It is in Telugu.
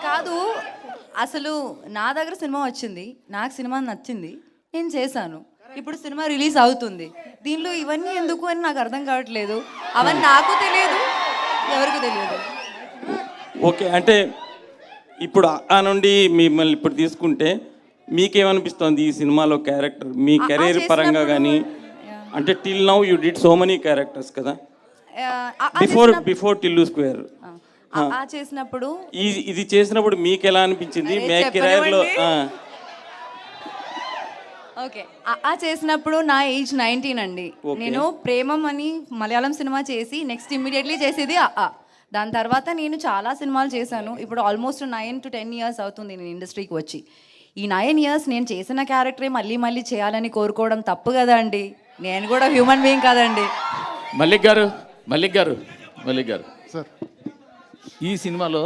కాదు, అసలు నా దగ్గర సినిమా వచ్చింది, నాకు సినిమా నచ్చింది, నేను చేశాను. ఇప్పుడు సినిమా రిలీజ్ అవుతుంది, దీనిలో ఇవన్నీ ఎందుకు అని నాకు అర్థం కావట్లేదు. అవన్నీ నాకు తెలియదు, ఎవరికి తెలియదు. ఓకే, అంటే ఇప్పుడు ఆ నుండి మిమ్మల్ని ఇప్పుడు తీసుకుంటే మీకేమనిపిస్తుంది ఈ సినిమాలో క్యారెక్టర్ మీ కెరీర్ పరంగా కానీ? అంటే till now you did so many characters కదా, బిఫోర్ టిల్లు స్క్వేర్. చేసినప్పుడు ఇది చేసినప్పుడు మీకు ఎలా అనిపించింది మీ కెరీర్లో? ఓకే, చేసినప్పుడు నా ఏజ్ 19 అండి. నేను ప్రేమం అని మలయాళం సినిమా చేసి నెక్స్ట్ ఇమ్మీడియట్లీ చేసేది దాని తర్వాత నేను చాలా సినిమాలు చేశాను. ఇప్పుడు ఆల్మోస్ట్ 9 to 10 years అవుతుంది నేను ఇండస్ట్రీకి వచ్చి. ఈ 9 years నేను చేసిన క్యారెక్టరే మళ్ళీ మళ్ళీ చేయాలని కోరుకోవడం తప్పు కదా అండి. నేను కూడా హ్యూమన్ బీయింగ్ కదండి. మల్లిక్ గారు సార్, ఈ సినిమాలో